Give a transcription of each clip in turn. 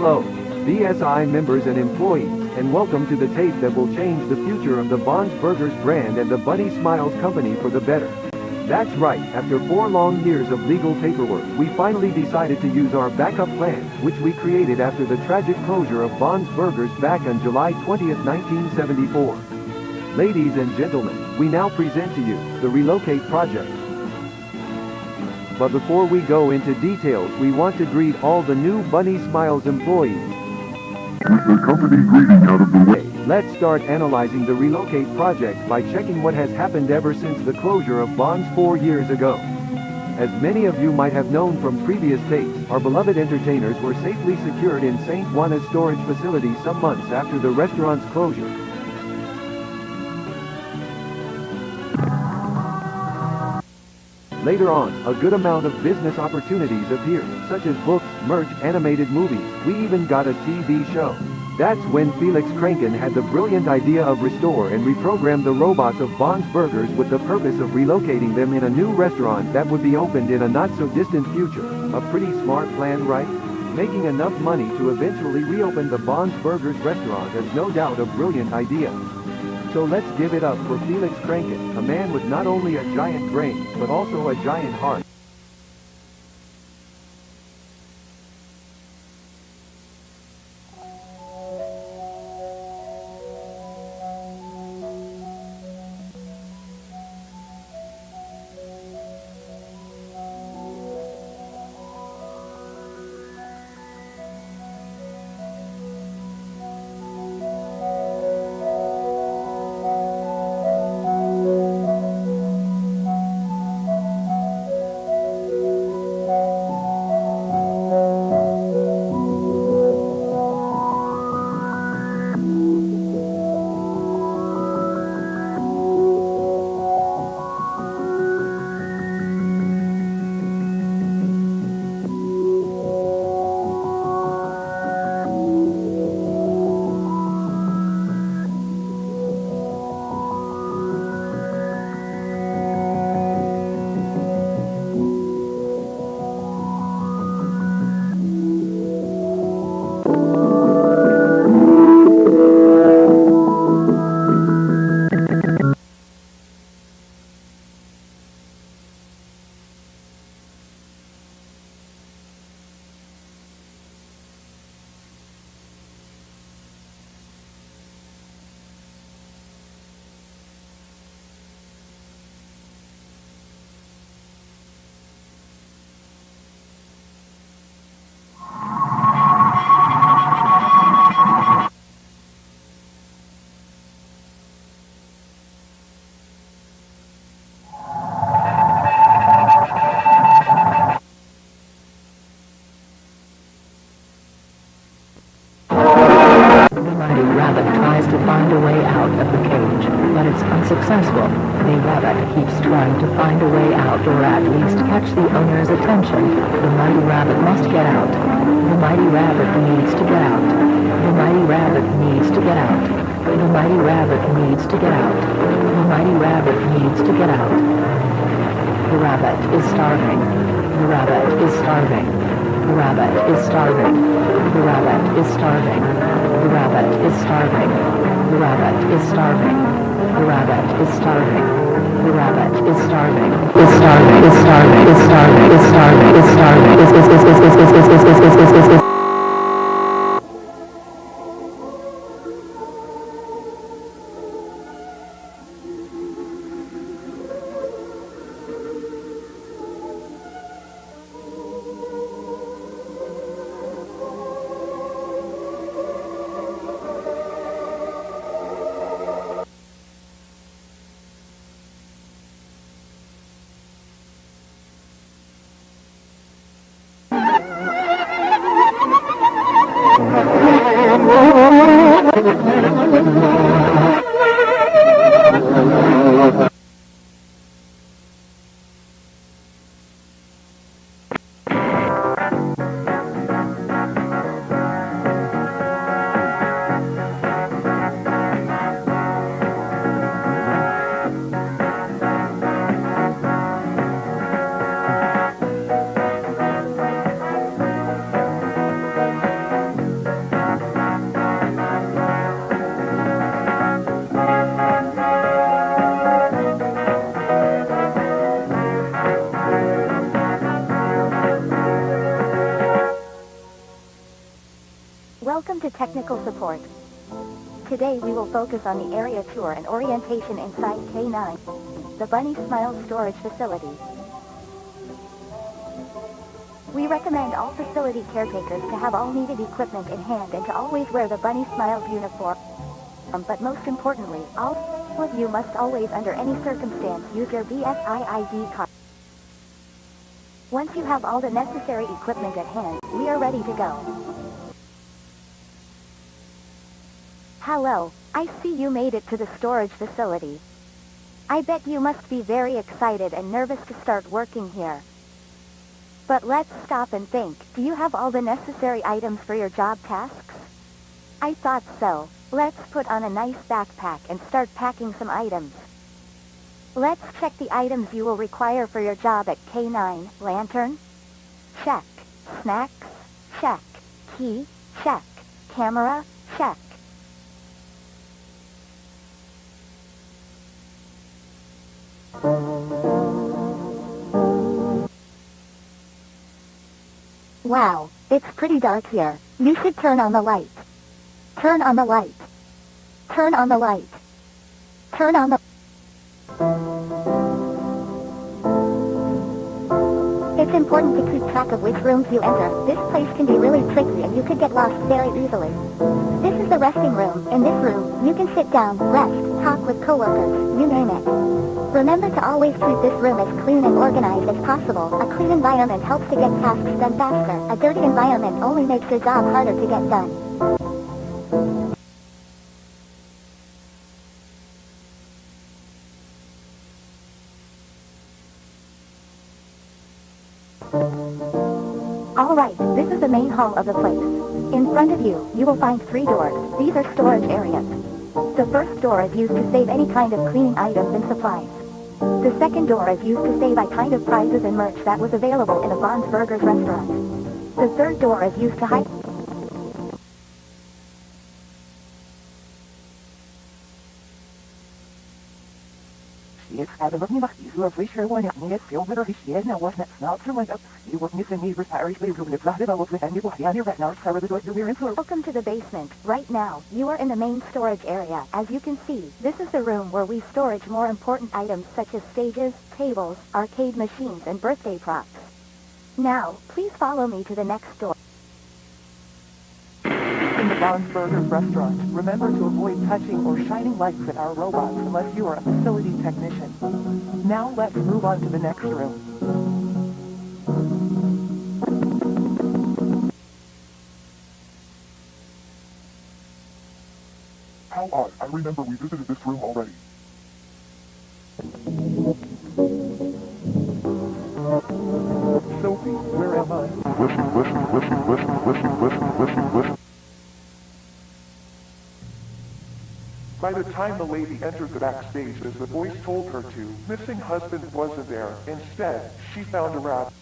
Hello, B.S.I members and employees, and welcome to the tape that will change the future of the Bonds Burgers brand and the Bunny Smiles company for the better. That's right, after 4 long years of legal paperwork, we finally decided to use our backup plan, which we created after the tragic closure of Bonds Burgers back on July 20, 1974. Ladies and gentlemen, we now present to you the Relocate Project. But before we go into details, we want to greet all the new Bunny Smiles employees. With the company greeting out of the way, let's start analyzing the Relocate Project by checking what has happened ever since the closure of Bonds 4 years ago. As many of you might have known from previous tapes, our beloved entertainers were safely secured in St. Juana's storage facility some months after the restaurant's closure. Later on, a good amount of business opportunities appeared, such as books, merch, animated movies. We even got a TV show. That's when Felix Kranken had the brilliant idea of restore and reprogram the robots of Bonds Burgers with the purpose of relocating them in a new restaurant that would be opened in a not-so-distant future. A pretty smart plan, right? Making enough money to eventually reopen the Bonds Burgers restaurant is no doubt a brilliant idea. So let's give it up for Felix Kranken, a man with not only a giant brain, but also a giant heart. Unsuccessful. The rabbit keeps trying to find a way out, or at least catch the owner's attention. The mighty rabbit must get out. The mighty rabbit needs to get out. The mighty rabbit needs to get out. The mighty rabbit needs to get out. The mighty rabbit needs to get out. The rabbit is starving. The rabbit is starving. The rabbit is starving. The rabbit is starving. The rabbit is starving. The rabbit is starving. The rabbit is starving. The rabbit is starving. Is starving. Is starving. Is starving. Is starving. Is starving. Is technical support. Today we will focus on the area tour and orientation inside K9, the Bunny Smile storage facility. We recommend all facility caretakers to have all needed equipment in hand and to always wear the Bunny Smiles uniform. But most importantly, all of you must always under any circumstance use your B.S.I ID card. Once you have all the necessary equipment at hand, we are ready to go. Hello, I see you made it to the storage facility. I bet you must be very excited and nervous to start working here. But let's stop and think, do you have all the necessary items for your job tasks? I thought so. Let's put on a nice backpack and start packing some items. Let's check the items you will require for your job at K9. Lantern? Check. Snacks? Check. Key? Check. Camera? Check. Wow, it's pretty dark here. You should turn on the light. Turn on the light. Turn on the light. Turn on the... It's important to keep track of which rooms you enter. This place can be really tricky and you could get lost very easily. This is the resting room. In this room, you can sit down, rest, talk with coworkers, you name it. Remember to always keep this room as clean and organized as possible. A clean environment helps to get tasks done faster. A dirty environment only makes your job harder to get done. Alright, this is the main hall of the place. In front of you, you will find 3 doors. These are storage areas. The first door is used to save any kind of cleaning items and supplies. The second door is used to save a kind of prizes and merch that was available in a Bon's Burgers restaurant. The third door is used to hide... Jetzt hebben we niet zo frischer wanneer niet veel meer is now was net snel to like up. You work missing me for Irish labor with flat about with and you walk down here right now cover the door you're in for. Welcome to the basement. Right now, you are in the main storage area. As you can see, this is the room where we storage more important items such as stages, tables, arcade machines and birthday props. Now, please follow me to the next door. In the Bon's Burgers restaurant, remember to avoid touching or shining lights at our robots unless you are a facility technician. Now let's move on to the next room. How odd. I remember we visited this room already. Sophie, where am I? Listen. By the time the lady entered the backstage as the voice told her to, missing husband wasn't there. Instead, she found a rabbit.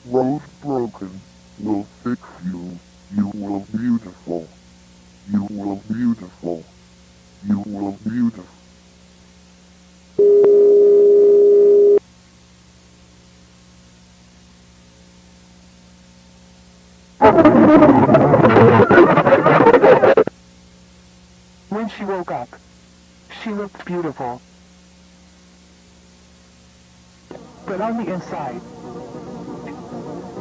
Rose broken will fix you. You will beautiful. You will beautiful. You will beautiful. When she woke up, she looked beautiful. But on the inside,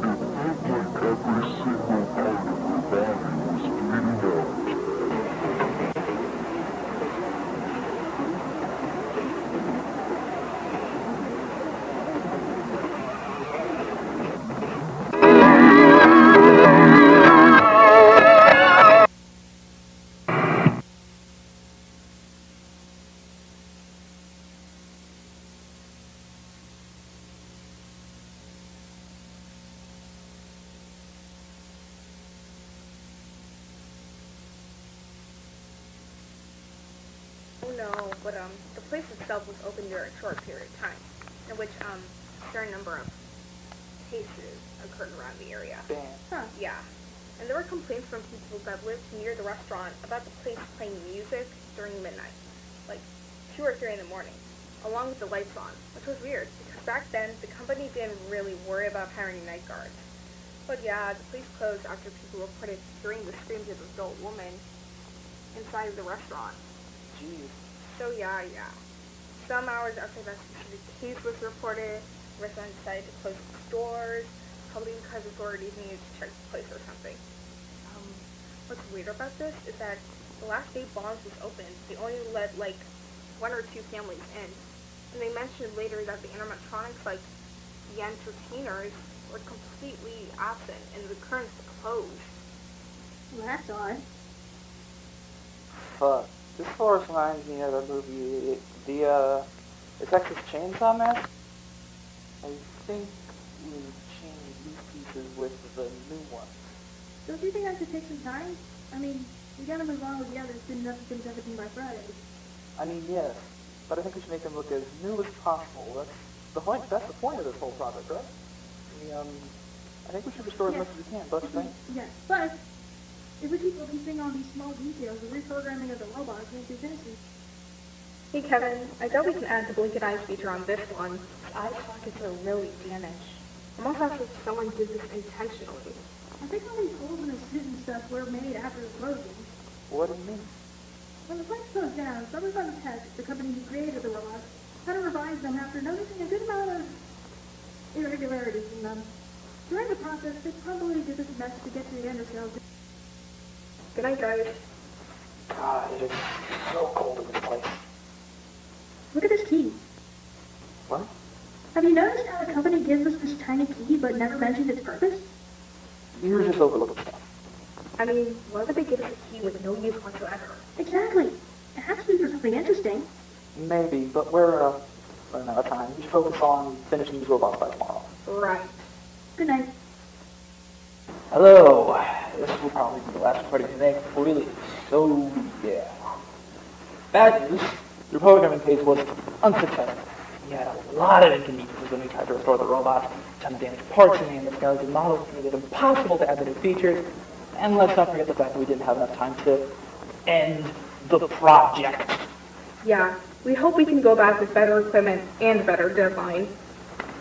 It felt like every single part of her body was bleeding out. Oh no, but the place itself was open during a short period of time, in which there are a number of cases occurred around the area. damn. Yeah. And there were complaints from people that lived near the restaurant about the place playing music during midnight, like 2 or 3 in the morning, along with the lights on, which was weird, because back then the company didn't really worry about hiring night guards. But yeah, the place closed after people reported hearing the screams of an adult woman inside of the restaurant. Jeez. So yeah. Some hours after that specific case was reported, restaurants decided to close its doors, probably because authorities needed to check the place or something. What's weird about this is that the last day Bonds was open, they only let like 1 or 2 families in. And they mentioned later that the animatronics, like the entertainers, were completely absent and the curtains were closed. Well, that's odd. Fuck. This forest reminds me of a movie, the Texas Chainsaw Massacre. I think we changed these pieces with the new ones. Don't you think that could take some time? I mean, we gotta move on with the others, didn't have to finish everything by Friday. I mean, yes, but I think we should make them look as new as possible. That's the point of this whole project, right? I think we should restore as much as we can, don't you think? Yes, but if we keep focusing on these small details, the reprogramming of the robots won't be finished. Hey Kevin, I bet we can add the blink and eyes feature on this one. The eye sockets are really damaged. I'm almost as if someone did this intentionally. I think all these holes in the suit and stuff were made after the closing. What do you mean? When the place closed down, someone from Tech, the company who created the robots, had to revise them after noticing a good amount of irregularities in them. During the process, they probably did this mess to get to the end ourselves. Good night, guys. God, it is so cold in this place. Look at this key. What? Have you noticed how the company gives us this tiny key but never mentions its purpose? You're just overlooking stuff. I mean, why would they give us a key with no use whatsoever? Exactly. It has to be for something interesting. Maybe, but we're running out of time. We should focus on finishing these robots by tomorrow. Right. Good night. Hello. This will probably be the last recording today before we leave. So, yeah. Bad news. The programming phase was unsuccessful. We had a lot of inconveniences when we tried to restore the robot. Some damaged parts in the skeleton models made it impossible to add the new features. And let's not forget the fact that we didn't have enough time to end the project. Yeah, we hope we can go back with better equipment and better deadline.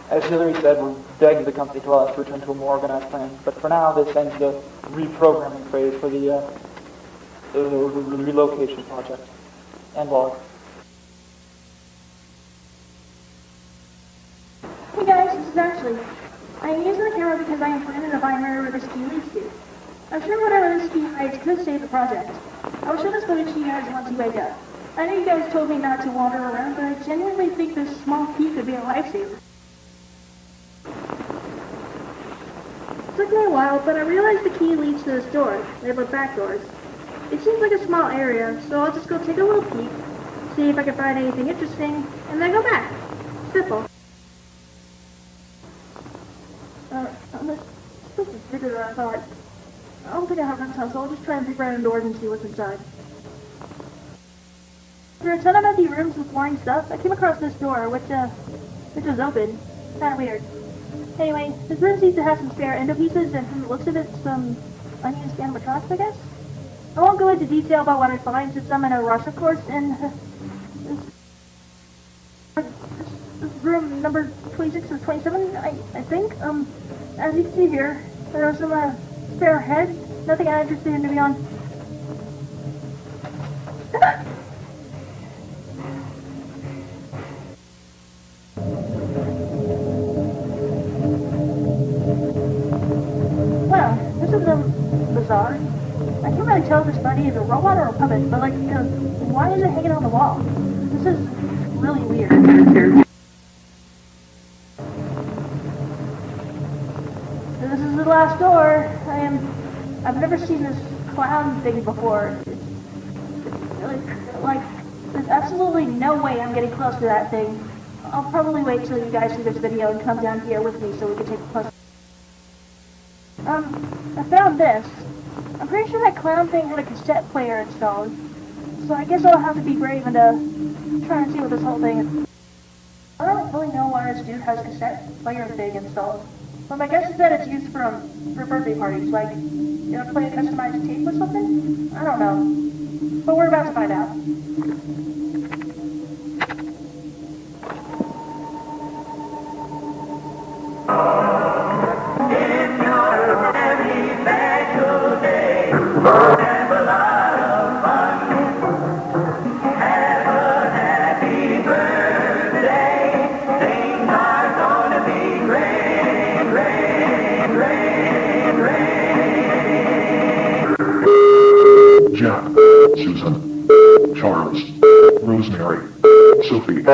As Hillary said, we're begging the company to allow us to return to a more organized plan. But for now, this ends the reprogramming phase for the relocation project. And log. Hey guys, this is Ashley. I am using the camera because I am planning to find wherever this key leads to. I'm sure whatever this key hides could save the project. I will show this footage to you guys once you wake up. I know you guys told me not to wander around, but I genuinely think this small key could be a lifesaver. It took me a while, but I realized the key leads to this door. They have back doors. It seems like a small area, so I'll just go take a little peek, see if I can find anything interesting, and then go back. Simple. This is bigger than I thought. I don't think I have enough time, so I'll just try and peek right indoors and see what's inside. There are a ton of empty rooms with boring stuff. I came across this door, which was open. Kinda weird. Anyway, this room seems to have some spare endo pieces, and from the looks of it, some unused animatronics, I guess? I won't go into detail about what I find, since I'm in a rush, of course, and this room number 26 or 27, I think. As you can see here, there are some spare heads. Nothing I'm interested in, to be honest. Well, this is bizarre. I can't really tell if this buddy is a robot or a puppet, but why is it hanging on the wall? This is really weird. This is the last door. I've never seen this clown thing before. It's really, there's absolutely no way I'm getting close to that thing. I'll probably wait till you guys see this video and come down here with me so we can take a closer. I found this. I'm pretty sure that clown thing had a cassette player installed. So I guess I'll have to be brave and try and see what this whole thing is. I don't really know why this dude has a cassette player thing installed. But my guess is that it's used for birthday parties, like, play a customized tape or something? I don't know. But we're about to find out. In your Jack, Susan, Charles, Rosemary, Sophie.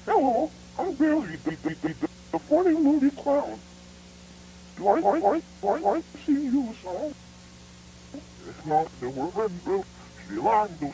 Hello, I'm Billy, the funny movie clown. Do I see you a song? If not, then we're going to be lying to